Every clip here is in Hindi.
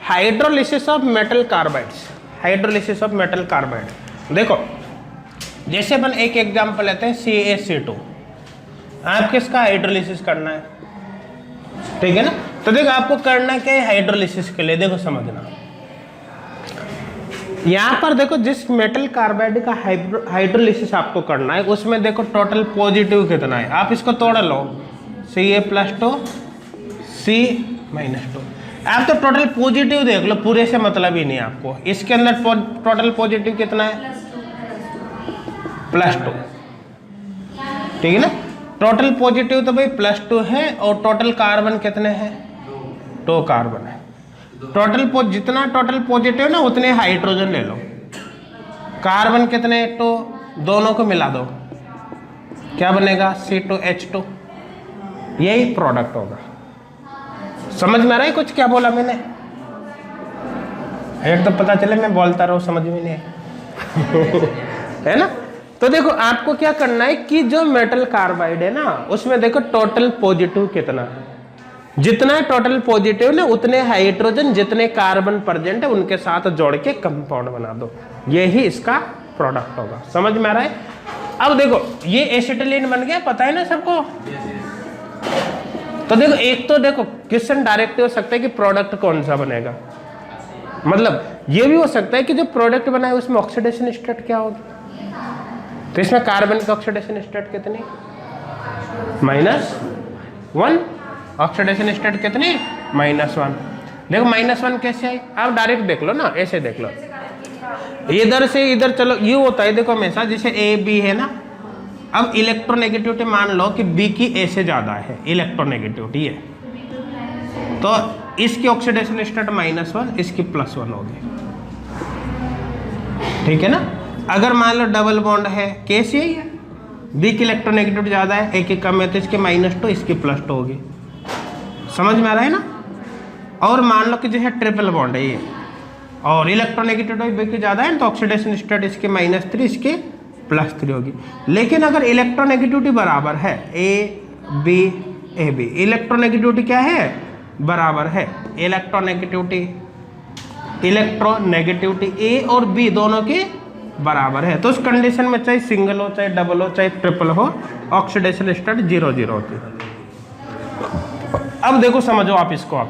Hydrolysis of metal carbides, hydrolysis of metal carbide. देखो जैसे अपन एक एग्जांपल लेते हैं CaC2, आप किसका हाइड्रोलिसिस करना है, ठीक है ना। तो देखो आपको करना क्या है हाइड्रोलिसिस के लिए, देखो समझना, यहां पर देखो जिस मेटल कार्बाइड का हाइड्रोलिसिस आपको करना है उसमें देखो टोटल पॉजिटिव कितना है, आप इसको तोड़ लो, Ca+2 C-2, आप तो टोटल पॉजिटिव देख लो, पूरे से मतलब ही नहीं आपको, इसके अंदर टोटल पॉजिटिव कितना है +2, ठीक है ना। टोटल पॉजिटिव तो भाई +2 है और टोटल कार्बन कितने हैं 2 कार्बन है। टोटल जितना टोटल पॉजिटिव ना उतने हाइड्रोजन ले लो, कार्बन कितने 2, दोनों को मिला दो, क्या बनेगा C2H2, यही प्रोडक्ट होगा। समझ में आ रहा है कुछ क्या बोला मैंने, एक तो पता चले मैं बोलता रहूं समझ में नहीं है ना। तो देखो आपको क्या करना है कि जो मेटल कार्बाइड है ना उसमें देखो टोटल पॉजिटिव कितना है, जितना टोटल पॉजिटिव ना उतने हाइड्रोजन जितने कार्बन प्रेजेंट है उनके साथ जोड़ के कंपाउंड बना दो, यही इसका प्रोडक्ट होगा। समझ में आ रहा है। अब देखो ये एसिटिलीन बन गया, पता है ना सबको। तो देखो एक तो देखो क्वेश्चन डायरेक्ट हो सकता है कि प्रोडक्ट कौन सा बनेगा, मतलब ये भी हो सकता है कि जो प्रोडक्ट बना है उसमें ऑक्सीडेशन स्टेट क्या होगी, तो इसमें कार्बन की ऑक्सीडेशन स्टेट कितनी -1, ऑक्सीडेशन स्टेट कितनी -1। देखो -1 कैसे आई, आप डायरेक्ट देख लो ना, ऐसे देख लो, इधर से इधर चलो, ये होता है देखो हमेशा, जैसे A B है ना, अब इलेक्ट्रोनेगेटिविटी मान लो कि B की A से ज्यादा है इलेक्ट्रोनेगेटिविटी है, तो इसकी ऑक्सीडेशन स्टेट -1, इसकी +1 होगी, ठीक है ना। अगर मान लो डबल बॉन्ड है, केस यही है, B की इलेक्ट्रोनेगेटिविटी ज्यादा है, A की कम है, तो इसकी -2 इसकी +2 होगी। समझ में आ रहा है ना। और मान लो कि जैसे ट्रिपल बॉन्ड है ये और इलेक्ट्रोनेगेटिविटी B की ज्यादा है तो ऑक्सीडेशन स्टेट इसके -3 इसके +3 होगी। लेकिन अगर इलेक्ट्रोनेगेटिविटी बराबर है AB, इलेक्ट्रोनेगेटिविटी क्या है बराबर है, इलेक्ट्रोनेगेटिविटी A और B दोनों के बराबर है, तो उस कंडीशन में चाहे सिंगल हो चाहे डबल हो चाहे ट्रिपल हो ऑक्सीडेशन स्टेट 0 होती है। अब देखो समझो आप इसको,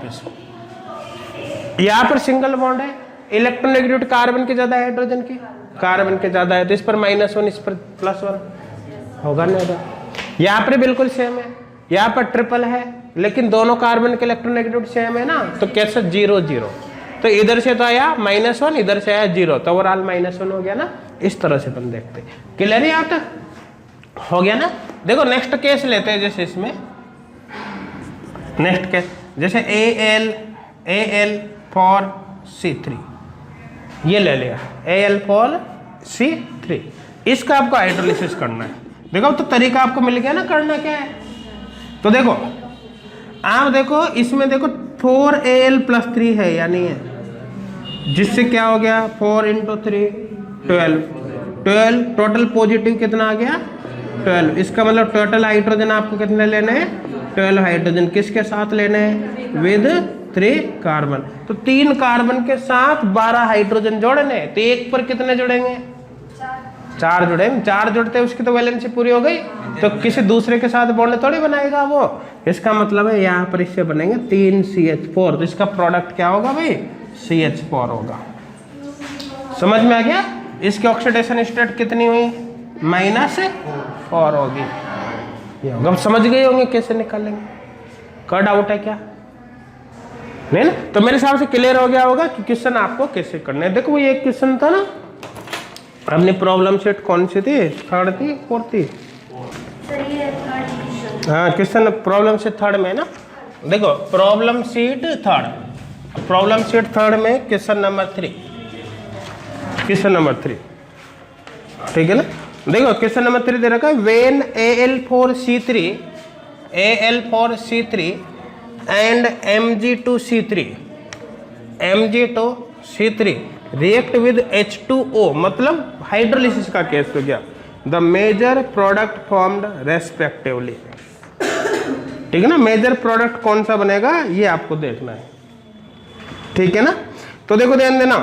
यहाँ पर सिंगल बॉन्ड है, इलेक्ट्रोनेगेटिविटी कार्बन की ज्यादा है हाइड्रोजन की, कार्बन के ज्यादा है, तो इस पर -1 इस पर +1 होगा नहीं होगा। यहाँ पर बिल्कुल सेम है, यहाँ पर ट्रिपल है लेकिन दोनों कार्बन के इलेक्ट्रोनेगेटिविटी सेम है ना, तो कैसे 0 तो इधर से तो आया -1 इधर से आया 0, तो ओवरऑल -1 हो गया ना। इस तरह से अपन देखते हैं, क्लियर है यहाँ तक हो गया ना। देखो नेक्स्ट केस लेते हैं, जैसे इसमें नेक्स्ट केस जैसे Al4C3 ये ले लिया, Al4C3, इसका आपको हाइड्रोलिसिस करना है। देखो तो तरीका आपको मिल गया ना करना क्या है। तो देखो आप देखो इसमें देखो 4Al+3 है या नहीं है, जिससे क्या हो गया 4 × 3 12 टोटल पॉजिटिव कितना आ गया 12। इसका मतलब टोटल हाइड्रोजन आपको कितने लेने हैं 12 हाइड्रोजन, किसके साथ लेने हैं विद 3 कार्बन। तो 3 कार्बन के साथ 12 हाइड्रोजन जोड़ने, तो एक पर कितने जुड़ेंगे 4 जुड़ेंगे, 4 जुड़ते उसकी तो वैलेंसी पूरी हो गई, तो किसी दूसरे के साथ बॉन्ड थोड़ी बनाएगा वो। इसका मतलब है यहाँ पर इससे बनेंगे 3CH4, तो इसका प्रोडक्ट क्या होगा भाई CH4 होगा। समझ में आ गया। इसकी ऑक्सीडेशन स्टेट कितनी हुई -4 होगी, ये होगा। समझ गए होंगे कैसे निकालेंगे, का डाउट है क्या नहीं ना। तो मेरे हिसाब से क्लियर हो गया होगा कि क्वेश्चन आपको कैसे करना है। देखो ये एक क्वेश्चन था ना, अपनी प्रॉब्लम सेट कौन सी थी, 3rd थी 4th थी, हाँ क्वेश्चन प्रॉब्लम सेट 3rd में ना। देखो प्रॉब्लम शीट 3rd में क्वेश्चन नंबर 3, ठीक है ना। देखो क्वेश्चन नंबर 3 दे रखा है, when Al4C3 and Mg2C3 react with H2O, मतलब हाइड्रोलिसिस का केस हो गया। The major product formed respectively, ठीक है ना। मेजर प्रोडक्ट कौन सा बनेगा ये आपको देखना है, ठीक है ना। तो देखो ध्यान देना,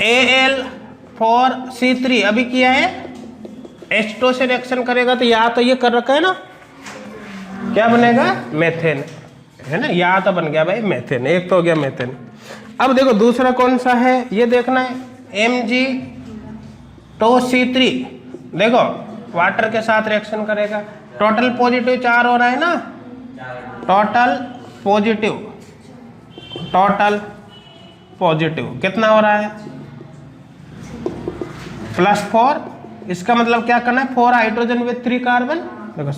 Al4C3 अभी किया है, H2 से रिएक्शन करेगा तो या तो ये कर रखा है ना, क्या बनेगा, मेथेन, है ना, या तो बन गया भाई मेथेन, एक तो हो गया मेथेन। अब देखो दूसरा कौन सा है ये देखना है, Mg2C3, देखो वाटर के साथ रिएक्शन करेगा, टोटल पॉजिटिव 4 हो रहा है ना, टोटल पॉजिटिव कितना हो रहा है, +4, इसका मतलब क्या करना है, 4 हाइड्रोजन विद 3 कार्बन, देखो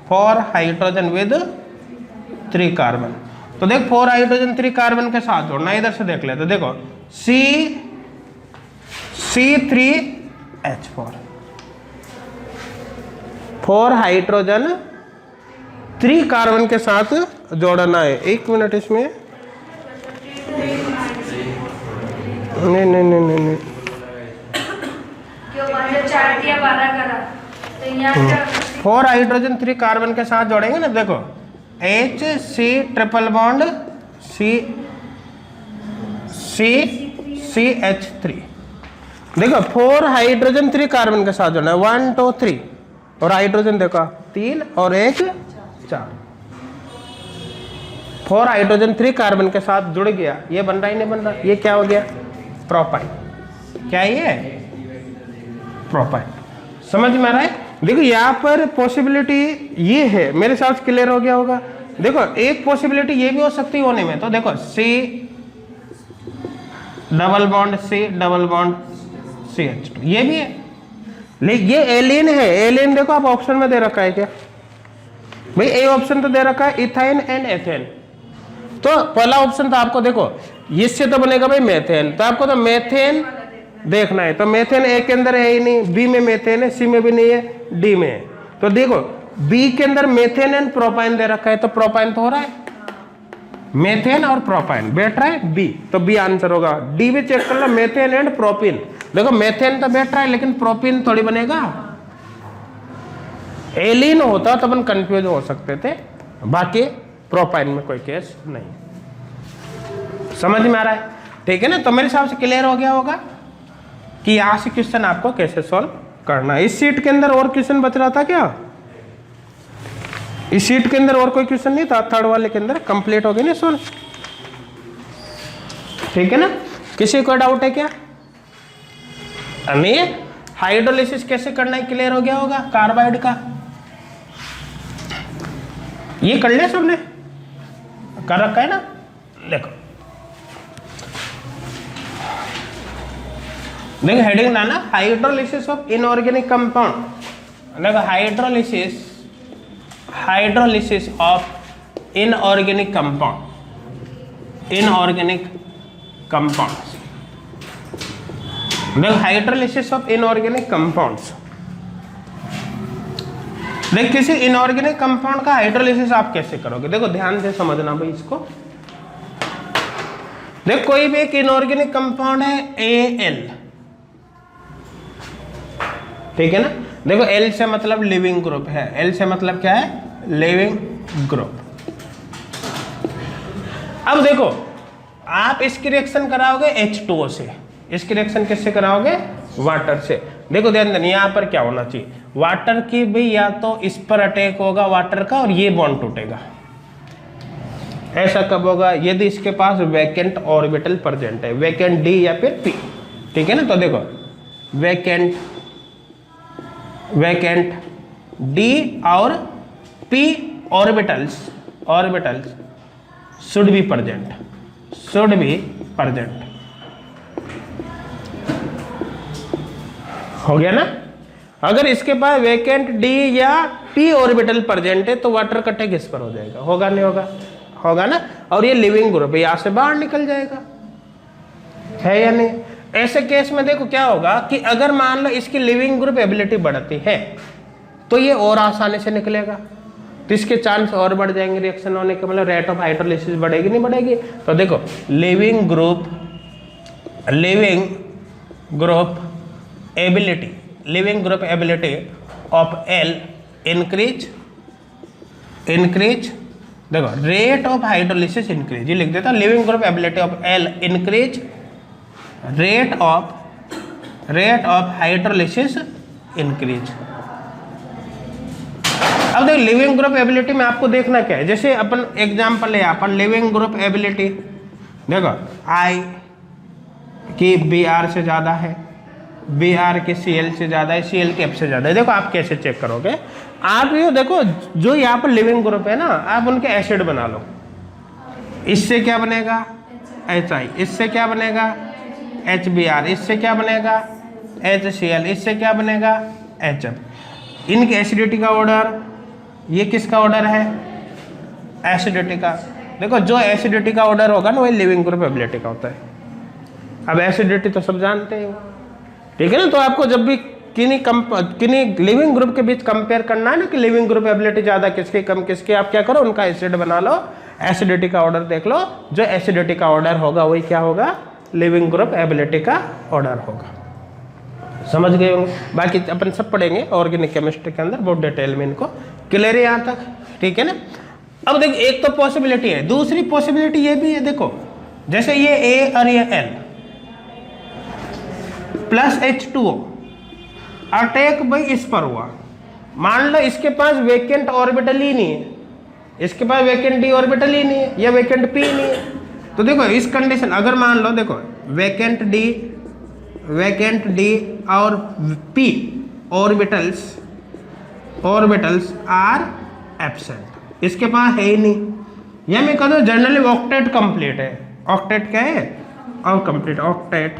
4 हाइड्रोजन विद 3 कार्बन, तो देख 4 हाइड्रोजन 3 कार्बन के साथ जोड़ना, इधर से देख ले, तो देखो C3H4, 4 हाइड्रोजन 3 कार्बन के साथ जोड़ना है। एक मिनट, इसमें नहीं 4 हाइड्रोजन 3 कार्बन के साथ जोड़ेंगे ना, देखो HC ट्रिपल बॉन्ड CH3, देखो 4 हाइड्रोजन 3 कार्बन के साथ जोड़ना है, 1 2 3, और हाइड्रोजन देखो 3 और 1 4, 4 हाइड्रोजन 3 कार्बन के साथ जुड़ गया, ये बन रहा ही नहीं बन रहा, ये क्या हो गया, प्रोपाइन, क्या ये प्रोपाइन, समझ में आ रहा है। देखो यहाँ पर पॉसिबिलिटी ये है, मेरे हिसाब से क्लियर हो गया होगा। देखो एक पॉसिबिलिटी ये भी हो सकती है होने में, तो देखो C डबल बॉन्ड CH2, ये भी है, लेकिन ये एलियन है, एलियन देखो आप ऑप्शन में दे रखा है क्या भाई, ए ऑप्शन तो दे रखा है इथाइन एंड एथेन, तो पहला ऑप्शन तो आपको देखो इससे तो बनेगा भाई मेथेन, तो आपको तो मेथेन देखना है, तो मेथेन ए के अंदर है ही नहीं, बी में मेथेन है, सी में भी नहीं है, डी में है, तो देखो बी के अंदर मेथेन एंड प्रोपाइन दे रखा है, तो प्रोपाइन तो हो रहा है, मेथेन और प्रोपाइन बैठ रहा है बी, तो बी आंसर होगा। डी भी चेक कर लो, मेथेन एंड प्रोपिन, देखो मेथेन तो बैठ रहा है लेकिन प्रोपिन थोड़ी बनेगा, एलिन होता तो अपन कंफ्यूज हो सकते थे, बाकी प्रोपाइन में कोई केस नहीं, समझ में आ रहा है, ठीक है ना। तो मेरे हिसाब से क्लियर हो गया होगा कि यहां से क्वेश्चन आपको कैसे सॉल्व करना है। इस शीट के अंदर और क्वेश्चन बच रहा था क्या, इस शीट के अंदर और कोई क्वेश्चन नहीं था, थर्ड वाले के अंदर कंप्लीट हो गया ना सॉल्व, ठीक है ना। किसी को डाउट है क्या, हमें हाइड्रोलिसिस कैसे करना है क्लियर हो गया होगा, कार्बाइड का ये कर लिया सबने, कर रखा है ना। देखो देखो हेडिंग डालना, हाइड्रोलिसिस ऑफ इनऑर्गेनिक कंपाउंड, देखो हाइड्रोलिसिस ऑफ इनऑर्गेनिक कंपाउंड, देखो हाइड्रोलिसिस ऑफ इनऑर्गेनिक कंपाउंड्स, देख किसी इनऑर्गेनिक कंपाउंड का हाइड्रोलिसिस आप कैसे करोगे, देखो ध्यान से समझना भाई इसको। देख कोई भी एक इनऑर्गेनिक कंपाउंड है Al, ठीक है ना, देखो L से मतलब लिविंग ग्रुप है, L से मतलब क्या है, लिविंग ग्रुप। अब देखो आप इसकी रिएक्शन कराओगे H2O से, इसकी रिएक्शन किससे कराओगे, वाटर से। देखो ध्यान देना यहाँ पर क्या होना चाहिए, वाटर की भी या तो इस पर अटैक होगा वाटर का और ये बॉन्ड टूटेगा, ऐसा कब होगा, यदि इसके पास वैकेंट ऑर्बिटल प्रेजेंट है, वैकेंट डी या फिर पी, ठीक है ना। तो देखो वैकेंट डी और P orbitals should be present, हो गया ना। अगर इसके पास वैकेंट डी या पी ऑर्बिटल प्रेजेंट है तो वाटर का अटैक इस पर हो जाएगा, होगा नहीं होगा, होगा ना, और ये लिविंग ग्रुप है, यहां से बाहर निकल जाएगा, है या नहीं। ऐसे केस में देखो क्या होगा कि अगर मान लो इसकी लिविंग ग्रुप एबिलिटी बढ़ती है तो ये और आसानी से निकलेगा, तो इसके चांस और बढ़ जाएंगे रिएक्शन होने के, मतलब रेट ऑफ हाइड्रोलिसिस बढ़ेगी नहीं बढ़ेगी। तो देखो leaving group ability of L increase देखो रेट ऑफ हाइड्रोलिसिस इंक्रीज, ये लिख देता leaving group ability of L increase rate of hydrolysis increase. अब देखो लिविंग ग्रुप एबिलिटी में आपको देखना क्या है, जैसे अपन एग्जांपल है अपन लिविंग ग्रुप एबिलिटी, देखो आई की बी आर से ज़्यादा है, बी आर की सी एल से ज़्यादा है, सी एल की एफ से ज़्यादा है। देखो आप कैसे चेक करोगे, आप ये देखो जो यहाँ पर लिविंग ग्रुप है ना, आप उनके एसिड बना लो। इससे क्या बनेगा एच आई, इससे क्या बनेगा एच बी आर, इससे क्या बनेगा एच सी एल, इससे क्या बनेगा एच एफ। इनके एसिडिटी का ऑर्डर, ये किसका ऑर्डर है एसिडिटी का। देखो जो एसिडिटी का ऑर्डर होगा ना वही लिविंग ग्रुप एबिलिटी का होता है। अब एसिडिटी तो सब जानते हैं, ठीक है ना। तो आपको जब भी किन्हीं लिविंग ग्रुप के बीच कंपेयर करना है ना कि लिविंग ग्रुप एबिलिटी ज़्यादा किसकी कम किसकी, आप क्या करो उनका एसिड बना लो, एसिडिटी का ऑर्डर देख लो, जो एसिडिटी का ऑर्डर होगा वही क्या होगा लिविंग ग्रुप एबिलिटी का ऑर्डर होगा। समझ गए होंगे, बाकी अपन सब पढ़ेंगे ऑर्गेनिक केमिस्ट्री के अंदर बहुत डिटेल में इनको। क्लियर है यहाँ तक, ठीक है ना। अब देख एक तो पॉसिबिलिटी है, दूसरी पॉसिबिलिटी ये भी है, देखो जैसे ये ए और ये एल प्लस H2O अटैक भाई इस पर हुआ, मान लो इसके पास वेकेंट ऑर्बिटल ही नहीं है, इसके पास वेकेंट डी ऑर्बिटल ही नहीं है या वेकेंट पी नहीं है, तो देखो इस कंडीशन अगर मान लो देखो वेकेंट डी और पी ऑर्बिटल्स आर एब्सेंट, इसके पास है ही नहीं। या मैं कहता हूँ जनरली ऑक्टेट कंप्लीट है, ऑक्टेट क्या है और कंप्लीट, ऑक्टेट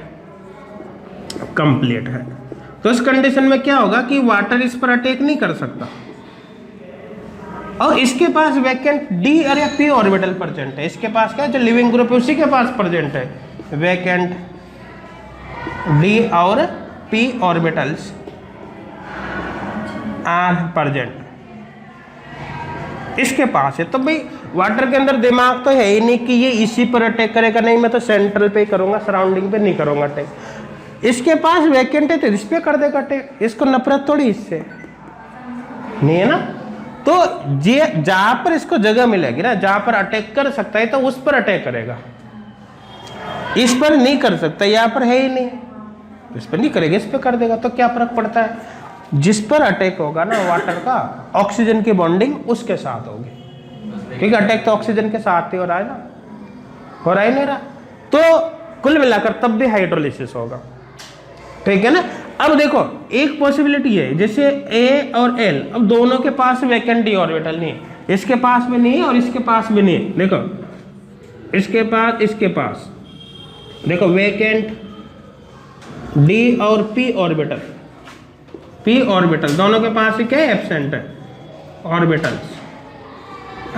कंप्लीट है। तो इस कंडीशन में क्या होगा कि वाटर इस पर अटैक नहीं कर सकता और इसके पास वैकेंट डी और या पी ऑर्बिटल प्रेजेंट है, इसके पास क्या है जो लिविंग ग्रुप है उसी के पास प्रेजेंट है, वैकेंट डी और पी ऑर्बिटल्स आर प्रेजेंट इसके पास है। तो भाई वाटर के अंदर दिमाग तो है ही नहीं कि ये इसी पर अटैक करेगा, नहीं मैं तो सेंट्रल पे ही करूंगा, सराउंडिंग पे नहीं करूंगा अटैक। इसके पास वैकेंट है तो इस पे कर देगा अटैक, इसको नफरत थोड़ी इससे नहीं है ना। तो ये जहां पर इसको जगह मिलेगी ना, जहां पर अटैक कर सकता है तो उस पर अटैक करेगा, इस पर नहीं कर सकता, यहाँ पर है ही नहीं, इस पर नहीं करेगा, इस पर कर देगा। तो क्या फर्क पड़ता है, जिस पर अटैक होगा ना वाटर का, ऑक्सीजन की बॉन्डिंग उसके साथ होगी, क्योंकि अटैक तो ऑक्सीजन के साथ ही हो रहा है ना, हो रहा ही नहीं रहा। तो कुल मिलाकर तब भी हाइड्रोलिसिस होगा, ठीक है ना। अब देखो एक पॉसिबिलिटी है, जैसे ए और एल, अब दोनों के पास वैकेंट डी ऑर्बिटल नहीं है, इसके पास भी नहीं है और इसके पास भी नहीं है। देखो इसके पास देखो वैकेंट डी और पी ऑर्बिटल दोनों के पास ही क्या है एब्सेंट है, ऑर्बिटल्स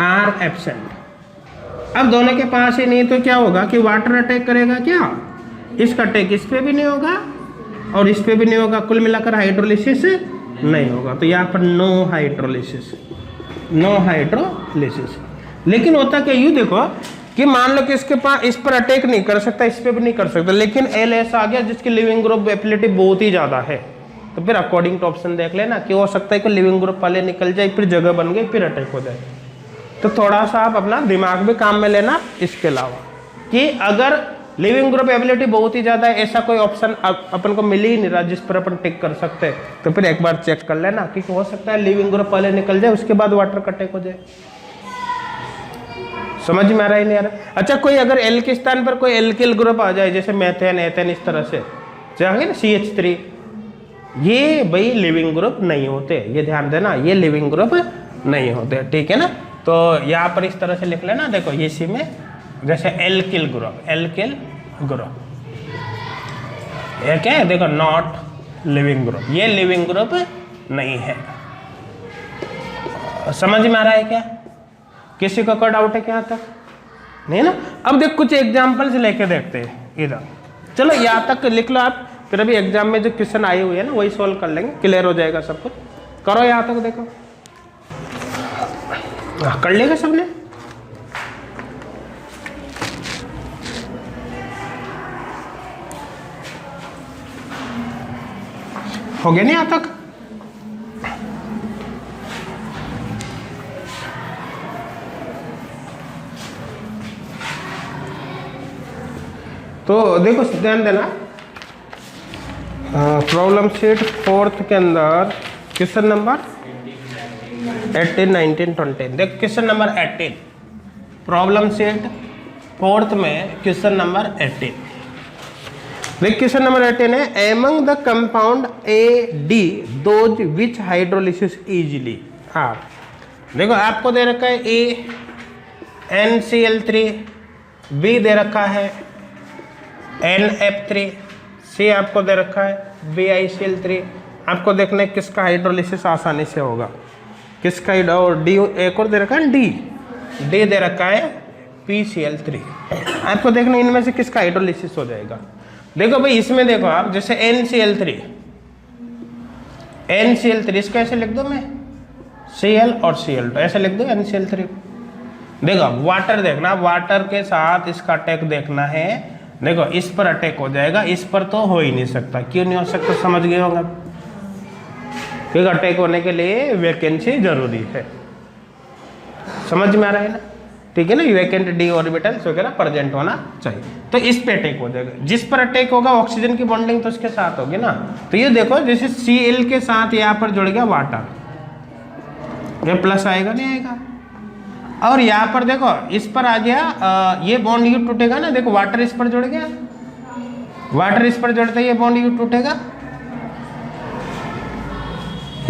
आर एब्सेंट। अब दोनों के पास ही नहीं तो क्या होगा कि वाटर अटैक करेगा, क्या इसका अटैक इस पे भी नहीं होगा और इस पे भी नहीं होगा, कुल मिलाकर हाइड्रोलिसिस नहीं होगा। तो यहाँ पर नो हाइड्रोलिसिस। लेकिन होता क्या, यूँ देखो कि मान लो कि इसके पास इस पर अटैक नहीं कर सकता, इस पे भी नहीं कर सकता, लेकिन एल ऐसा आ गया जिसकी लिविंग ग्रुप एबिलिटी बहुत ही ज़्यादा है, तो फिर अकॉर्डिंग टू ऑप्शन देख लेना कि हो सकता है कि लिविंग ग्रुप वाले निकल जाए, फिर जगह बन गई, फिर अटैक हो जाए। तो थोड़ा सा आप अपना दिमाग भी काम में लेना इसके अलावा, कि अगर लिविंग ग्रुप एबिलिटी बहुत ही ज़्यादा है, ऐसा कोई ऑप्शन अपन को मिल ही नहीं रहा जिस पर अपन टिक कर सकते हैं, तो फिर एक बार चेक कर लेना कि हो सकता है लिविंग ग्रुप वाले निकल जाए, उसके बाद वाटर का अटैक हो जाए। समझ में आ रहा है नहीं आ रहा। अच्छा कोई अगर एल के स्थान पर कोई एल्किल ग्रुप आ जाए, जैसे मेथेन एथेन इस तरह से चाहेंगे ना CH3, ये भाई लिविंग ग्रुप नहीं होते, ये ध्यान देना, ये लिविंग ग्रुप नहीं होते, ठीक है ना। तो यहाँ पर इस तरह से लिख लेना, देखो ये सी में जैसे एल्किल ग्रुप ये क्या है, देखो नॉट लिविंग ग्रुप, ये लिविंग ग्रुप नहीं है। समझ में आ रहा है क्या, किसी को कोई डाउट है क्या तक नहीं ना। अब देख कुछ एग्जांपल्स लेके देखते हैं इधर, चलो यहाँ तक लिख लो आप, फिर अभी एग्जाम में जो क्वेश्चन आए हुए हैं ना वही सॉल्व कर लेंगे, क्लियर हो जाएगा सब कुछ। करो यहाँ तक, देखो कर लेगा सबने। हो गया नहीं यहाँ तक। तो देखो ध्यान देना, प्रॉब्लम शीट 4th के अंदर क्वेश्चन नंबर 18, 19, 20। देख question number 18, problem sheet 4th में क्वेश्चन नंबर 18। देख क्वेश्चन नंबर 18 है, among the compound AD those which hydrolysis easily are. देखो आपको दे रखा है A NCl3, B दे रखा है NF3, C आपको दे रखा है BiCl3। आपको देखना है किसका हाइड्रोलिसिस आसानी से होगा, किसका, और D एक और दे रखा है D दे रखा है PCl3। आपको देखना है इनमें से किसका हाइड्रोलिसिस हो जाएगा। देखो भाई इसमें देखो आप, जैसे NCl3 इसको ऐसे लिख दो, मैं Cl और Cl2 ऐसे लिख दो NCl3। देखो वाटर देखना, वाटर के साथ इसका अटैक देखना है। देखो इस पर अटैक हो जाएगा, इस पर तो हो ही नहीं सकता। क्यों नहीं हो सकता समझ गए होंगे, क्योंकि अटैक होने के लिए वैकेंसी जरूरी है। समझ में आ रहा है ना, ठीक है ना, वैकेंट डी ऑर्बिटल्स वगैरह प्रेजेंट होना चाहिए। तो इस पे अटैक हो जाएगा, जिस पर अटैक होगा ऑक्सीजन की बॉन्डिंग तो उसके साथ होगी ना। तो ये देखो जैसे Cl के साथ यहाँ पर जुड़ गया वाटर, ये प्लस आएगा नहीं आएगा, और यहाँ पर देखो इस पर आ गया, ये बॉन्ड यू टूटेगा ना। देखो वाटर इस पर जुड़ गया, वाटर इस पर जुड़ता है, ये बॉन्ड यू टूटेगा,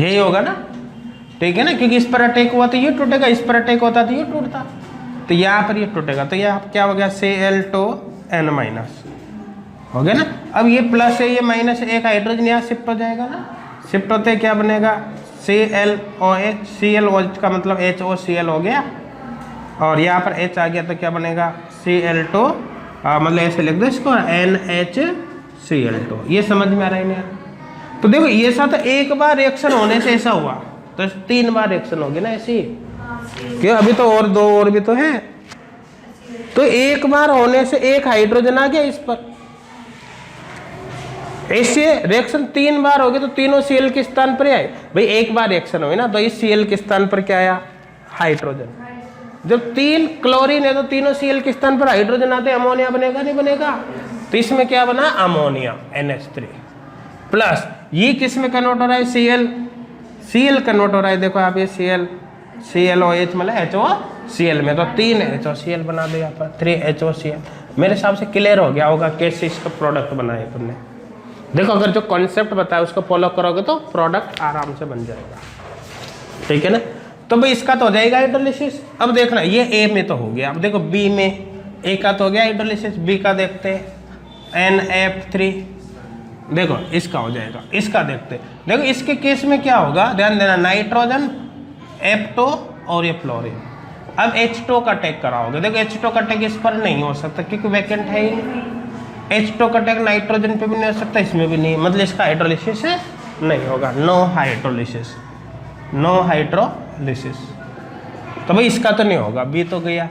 यही होगा ना, ठीक है ना, क्योंकि इस पर अटैक हुआ तो ये टूटेगा, इस पर अटैक होता तो ये टूटता, तो यहाँ पर ये टूटेगा। तो यहाँ क्या हो गया, Cl2N- हो गया ना। अब ये प्लस है, ये माइनस है, एक हाइड्रोजन यहाँ शिफ्ट हो जाएगा ना, शिफ्ट होते क्या बनेगा ClOH, ClOH का मतलब HOCl हो गया, और यहाँ पर H आ गया तो क्या बनेगा Cl2, मतलब ऐसे लिख दो इसको NHCl2। ये समझ में आ रहा है ना। तो देखो ये साथ एक बार रिएक्शन होने से ऐसा हुआ तो 3 बार रिएक्शन होगी ना ऐसी, क्यों अभी तो और 2 और भी तो है। तो एक बार होने से एक हाइड्रोजन आ गया इस पर, ऐसे रिएक्शन 3 बार हो गए तो तीनों Cl के स्थान पर आए। भाई एक बार रिएक्शन हुई ना तो इस Cl के स्थान पर क्या आया, हाइड्रोजन। जब 3 क्लोरीन है तो तीनों Cl के स्थान पर हाइड्रोजन आते, अमोनिया बनेगा नहीं बनेगा। तो इसमें क्या बना, अमोनिया NH3 प्लस, ये किस में कन्वर्ट हो रहा है, Cl कन्वर्ट हो रहा है। देखो आप ये ClOH मतलब HOCl में, तो 3 HOCl बना दो यहाँ पर, 3 HOCl। मेरे हिसाब से क्लियर हो गया होगा कैसे इसका प्रोडक्ट बनाया तुमने। देखो अगर जो कॉन्सेप्ट बताया उसको फॉलो करोगे तो प्रोडक्ट आराम से बन जाएगा, ठीक है ना। तो भाई इसका तो हो जाएगा हाइड्रोलिसिस। अब देखना ये A में तो हो गया, अब देखो B में A का तो हो गया हाइड्रोलिसिस, B का देखते हैं NF3, देखो इसका हो जाएगा, इसका देखते हैं। देखो इसके केस में क्या होगा, ध्यान देना, नाइट्रोजन F2 और ये फ्लोरीन। अब H2 का अटैक कराओगे, देखो H2 का अटैक इस पर नहीं हो सकता क्योंकि वैकेंट है ही नहीं। H2 का अटैक नाइट्रोजन पे भी नहीं हो सकता, इसमें भी नहीं, मतलब इसका हाइड्रोलिसिस नहीं होगा, नो हाइड्रोलिसिस, नो हाइड्रोलिसिस। तो भाई इसका तो नहीं होगा, B तो गया।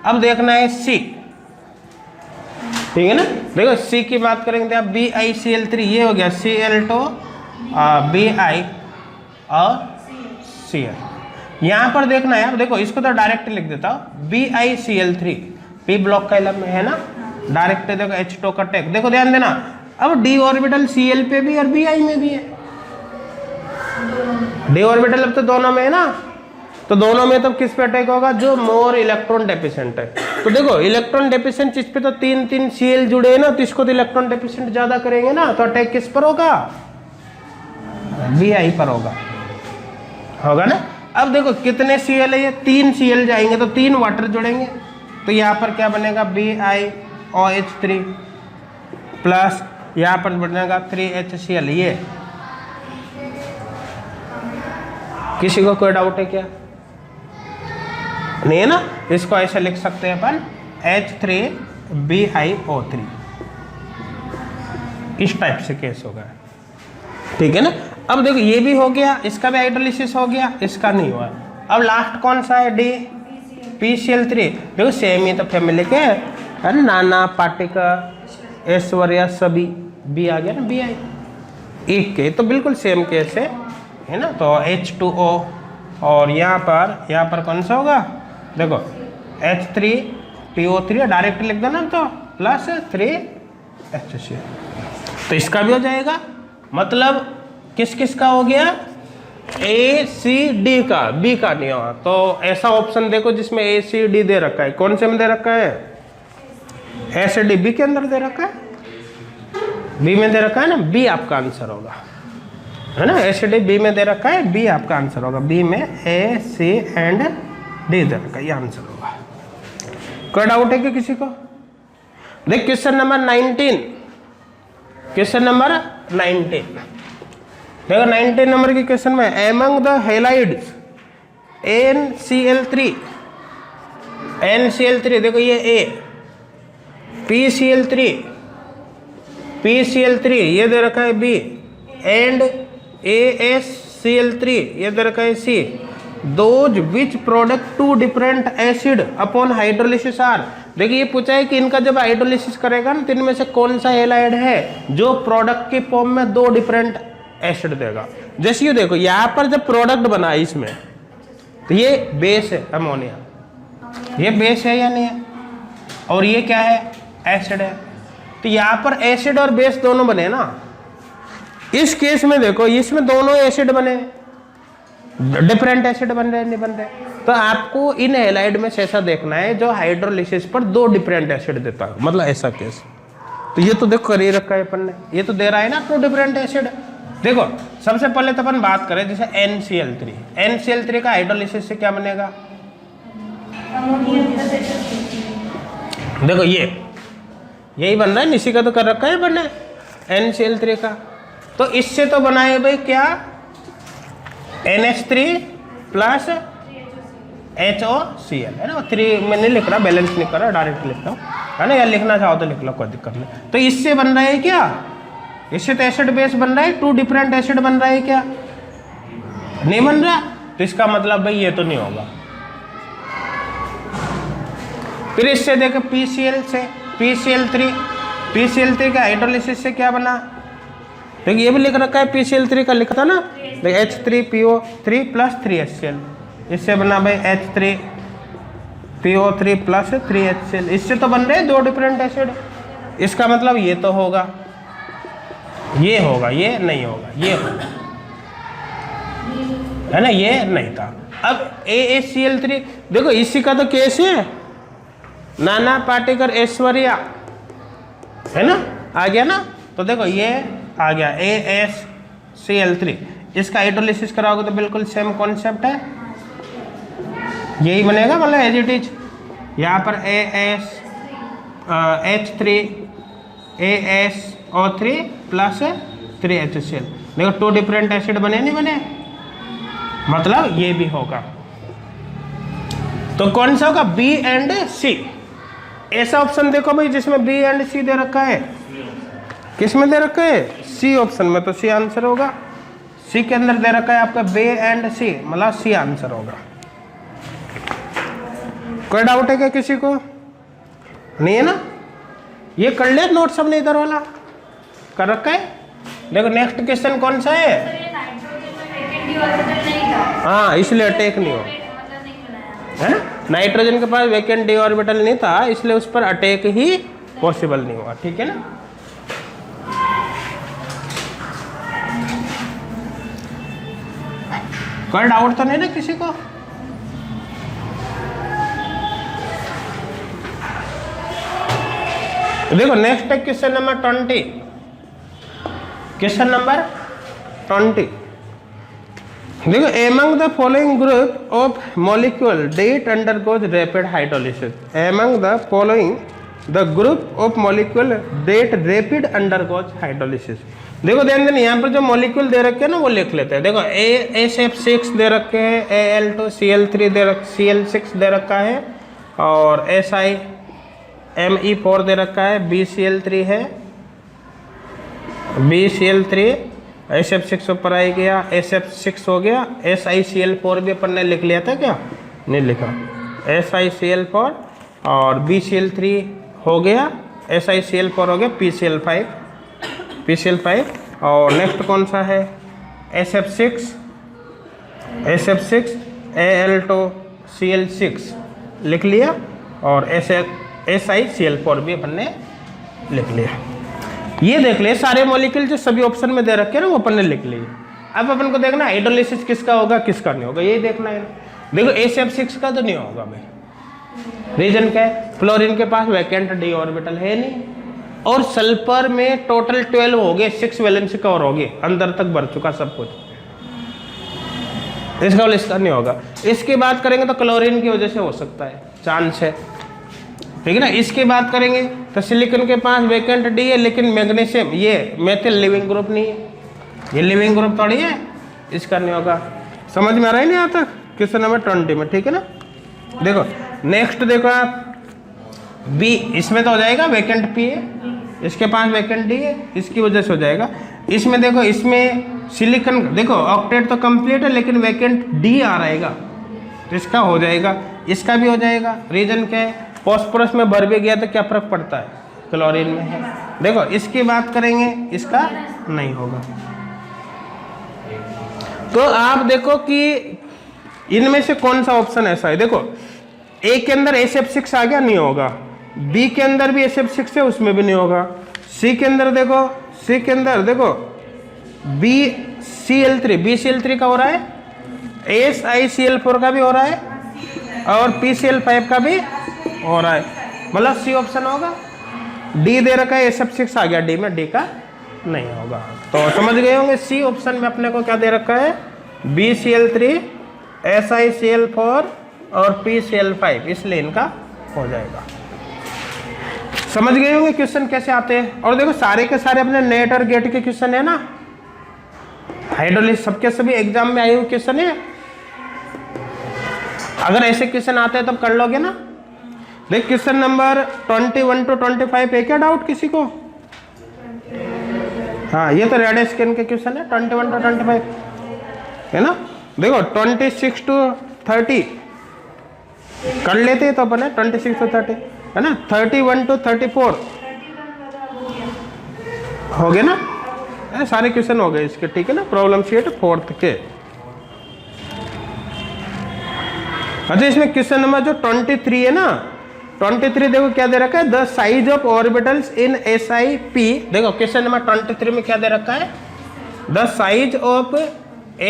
अब देखना है C, ठीक है ना। देखो C की बात करेंगे आप, BiCl3 ये हो गया Cl2 Bi और Cl। यहाँ पर देखना है आप, देखो इसको तो डायरेक्ट लिख देता हूँ, BiCl3 P ब्लॉक का एलिमेंट है ना, डायरेक्ट देखो H2 का अटैक। देखो ध्यान देना, अब D ऑर्बिटल Cl पे भी और Bi में भी है, D ऑर्बिटल अब तो दोनों में है ना, तो दोनों में तो किस पे अटैक होगा, जो मोर इलेक्ट्रॉन डेफिशिएंट है। तो देखो इलेक्ट्रॉन डेफिशिएंट जिस पे तो 3 Cl जुड़े हैं ना, तो इसको तो इलेक्ट्रॉन डेफिशिएंट ज्यादा करेंगे ना, तो अटैक किस पर होगा, Bi पर होगा ना। अब देखो कितने Cl है, ये 3 Cl जाएंगे तो 3 वाटर जुड़ेंगे, तो यहाँ पर क्या बनेगा BiOH3 प्लस यहाँ पर बनेगा 3HCl। ये किसी को कोई डाउट है क्या, नहीं है ना। इसको ऐसे लिख सकते हैं अपन H3BiO3, इस टाइप से केस होगा, ठीक है ना। अब देखो ये भी हो गया, इसका भी हाइड्रोलिसिस हो गया, इसका नहीं हुआ। अब लास्ट कौन सा है, D PCl3। देखो सेम ही तो फैमिली के है ना, नाना पाटिका ऐश्वर्या सभी, B आ गया ना Bi, एक के तो बिल्कुल सेम केस है ना। तो H2O और यहाँ पर कौन सा होगा, देखो H3PO3 डायरेक्ट लिख दो ना, तो प्लस 3HCl। तो इसका भी हो जाएगा, मतलब किस किस का हो गया, A C D का, B का नहीं होगा। तो ऐसा ऑप्शन देखो जिसमें A C D दे रखा है, कौन से में दे रखा है, A C D B के अंदर दे रखा है, B में दे रखा है ना, B आपका आंसर होगा, है ना। A C D B में दे रखा है, B आपका आंसर होगा, B में A C एंड D दे रखा है, ये आंसर होगा। कोई डाउट है कि किसी को? देख क्वेश्चन नंबर 19, क्वेश्चन नंबर 19 देखो, 19 नंबर के क्वेश्चन में among the halides NCl3, NCl3 देखो ये A, PCl3 ये दे रखा है B, एंड ASCl3 ये दे रखा है C। Those which product two different acid upon hydrolysis are. देखिए ये पूछा है कि इनका जब हाइड्रोलिसिस करेगा ना, तो इनमें से कौन सा हेलाइड है जो प्रोडक्ट के फॉर्म में दो डिफरेंट एसिड देगा। जैसे ये देखो यहाँ पर जब प्रोडक्ट बना है इसमें, तो ये बेस है अमोनिया, ये बेस है या नहीं है, और ये क्या है, एसिड है। तो यहाँ पर एसिड और बेस दोनों बने ना। इस केस में देखो इसमें दोनों एसिड बने, डिफरेंट एसिड बन रहे नहीं बन रहे। तो आपको इन हेलाइड में से ऐसा देखना है जो हाइड्रोलिसिस पर दो डिफरेंट एसिड देता है, मतलब ऐसा केस। तो ये तो देखो कर ही रखा है अपन ने, ये तो दे रहा है ना टू डिफरेंट एसिड। देखो सबसे पहले तो अपन बात करें जैसे NCl3 का हाइड्रोलिसिस से क्या बनेगा, देखो ये यही बन रहा है, इसी का तो कर रखा है बना NCl3 का। तो इससे तो बना है भाई क्या, NH3 प्लस HOCl, है ना। 3 में नहीं लिख रहा, बैलेंस नहीं कर रहा, डायरेक्ट लिख रहा हूँ, है ना। या लिखना चाहो तो लिख लो, कोई दिक्कत नहीं। तो इससे बन रहा है क्या, इससे तो एसिड बेस बन रहा है, टू डिफरेंट एसिड बन रहा है क्या, नहीं बन रहा। तो इसका मतलब भाई ये तो नहीं होगा। फिर इससे देखो PCl से PCl3 का हाइड्रोलिसिस से क्या बना, देखिए ये भी लिख रखा है, PCl3 का लिखा था ना, देखिए H3PO3 प्लस 3HCl, इससे बना भाई H3PO3 प्लस 3HCl। इससे तो बन रहे दो डिफरेंट एसिड। इसका मतलब ये तो होगा, ये होगा, ये नहीं होगा, ये होगा, है ना, ये नहीं था। अब AACl3 देखो इसी का तो केस है, नाना पाटेकर ऐश्वर्या, है ना, आ गया ना। तो देखो ये आ गया ASCl3, इसका हाइड्रोलिसिस कराओगे तो बिल्कुल सेम कॉन्सेप्ट है, यही बनेगा, मतलब एज इट इज। यहाँ पर ASO3 प्लस 3HCl, देखो टू डिफरेंट एसिड बने नहीं बने, मतलब ये भी होगा। तो कौन सा होगा, B एंड C। ऐसा ऑप्शन देखो भाई जिसमें B एंड C दे रखा है, किस में दे रखा है, C ऑप्शन में, तो C आंसर होगा। C के अंदर दे रखा है आपका B एंड C, मतलब C आंसर होगा। कोई डाउट है क्या किसी को, नहीं है ना। ये कर ले नोट सबने, इधर वाला कर रखा है। देखो नेक्स्ट क्वेश्चन कौन सा है, हाँ इसलिए अटैक नहीं हो, है ना। नाइट्रोजन के पास वैकेंट डी ऑर्बिटल नहीं था, इसलिए उस पर अटैक ही पॉसिबल नहीं हुआ, ठीक है ना। कोई डाउट तो नहीं ना किसी को। देखो नेक्स्ट है क्वेश्चन नंबर 20, क्वेश्चन नंबर 20 देखो, among the following group of molecule that undergoes rapid hydrolysis, among the following the group of molecule that rapid undergoes hydrolysis. देखो ध्यान देना, यहाँ पर जो मॉलिक्यूल दे रखे हैं ना वो लिख लेते हैं। देखो SF6 दे रखे हैं, Al2Cl3 Cl6 दे रखा है, और SiMe4 दे रखा है, BCl3 है, BCl3 SF6 ऊपर आ गया, SF6 हो गया, SiCl4 भी अपन ने लिख लिया था क्या, नहीं लिखा, SiCl4 और BCl3 हो गया, SiCl4 हो गया, PCl5 और नेक्स्ट कौन सा है, SF6 Al2Cl6 लिख लिया, और SiCl4 भी अपन ने लिख लिया। ये देख ले सारे मॉलिक्यूल जो सभी ऑप्शन में दे रखे हैं ना वो अपन ने लिख लिए। अब अपन को देखना हाइड्रोलिसिस किसका होगा किसका नहीं होगा, यही देखना है। देखो SF6 का तो नहीं होगा भाई, रीजन क्या है, फ्लोरीन के पास वैकेंट d ऑर्बिटल है नहीं, और सल्फर में टोटल 12 हो गए, 6 वैलेंसी कवर हो गए, अंदर तक भर चुका सब कुछ, इसका इसका नहीं होगा। इसकी बात करेंगे तो क्लोरीन की वजह से हो सकता है, चांस है, ठीक है ना। इसकी बात करेंगे तो सिलिकॉन के पास वैकेंट डी है, लेकिन मैग्नीशियम ये मेथिल लिविंग ग्रुप नहीं है, ये लिविंग ग्रुप थोड़ी है, इसका नहीं होगा। समझ में आ रहा है नहीं यहाँ तक, क्वेश्चन नंबर 20 में, ठीक है ना। देखो नेक्स्ट देखो आप, बी इसमें तो हो जाएगा वैकेंट पी है, इसके पास वैकेंट डी है, इसकी वजह से हो जाएगा। इसमें देखो इसमें सिलिकॉन देखो ऑक्टेट तो कंप्लीट है लेकिन वैकेंट डी आ रहेगा, तो इसका हो जाएगा, इसका भी हो जाएगा। रीजन क्या है, फॉस्फोरस में भर भी गया तो क्या फर्क पड़ता है, क्लोरीन में है। देखो इसकी बात करेंगे, इसका नहीं होगा। तो आप देखो कि इनमें से कौन सा ऑप्शन ऐसा है। देखो ए के अंदर SF6 आ गया, नहीं होगा। बी के अंदर भी SF6 है, उसमें भी नहीं होगा। सी के अंदर देखो, सी के अंदर देखो BCl3 का हो रहा है, SiCl4 का भी हो रहा है, और PCl5 का भी हो रहा है, मतलब सी ऑप्शन होगा। डी दे रखा है, SF6 आ गया डी में, डी का नहीं होगा। तो समझ गए होंगे सी ऑप्शन में अपने को क्या दे रखा है, BCl3, SiCl4 और PCl5, इसलिए इनका हो जाएगा। समझ गए होंगे क्वेश्चन कैसे आते हैं। और देखो सारे के सारे अपने नेट और गेट के क्वेश्चन है ना, हाइड्रोलिसिस सबके सभी एग्जाम में आए हुए क्वेश्चन है। अगर ऐसे क्वेश्चन आते हैं तब कर लोगे ना। देख क्वेश्चन नंबर 21 to 25 है क्या डाउट किसी को? हाँ ये तो रेड स्किन के क्वेश्चन है, 21 to 25 है ना। देखो 26 to 30 कर लेते तो अपन 26 to 30 है ना, 31 to 34 हो गए ना, सारे क्वेश्चन हो गए इसके, ठीक है ना। प्रॉब्लम शीट 4th के। अच्छा इसमें क्वेश्चन नंबर जो 23 है ना, 23 देखो क्या दे रखा है, the size of orbitals in SiP। देखो क्वेश्चन नंबर 23 में क्या दे रखा है, the size of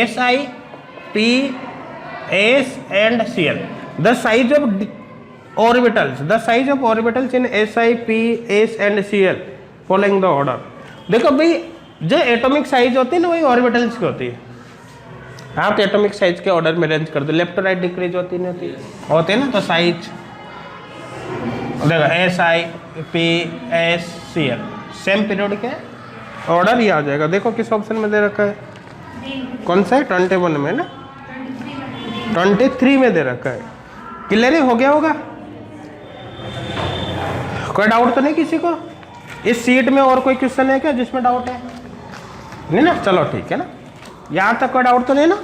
SiP S and Cl, the size of orbitals, the size of orbitals in SiP S and Cl following the order. देखो भाई जो एटॉमिक साइज होती है ना वही ऑर्बिटल्स की होती है। आप एटॉमिक साइज के ऑर्डर में अरेंज कर दो, लेफ्ट राइट डिक्रीज होती नहीं होती है ना, तो साइज देखो SiP S Cl same period के ऑर्डर ही आ जाएगा। देखो किस ऑप्शन में दे रखा है, कौन सा है, 21 में ना, 23 में दे रखा है। क्लियर हो गया होगा, कोई डाउट तो नहीं किसी को? इस सीट में और कोई क्वेश्चन है क्या जिसमें डाउट है? नहीं ना, चलो ठीक है ना, यहाँ तक कोई डाउट तो नहीं ना।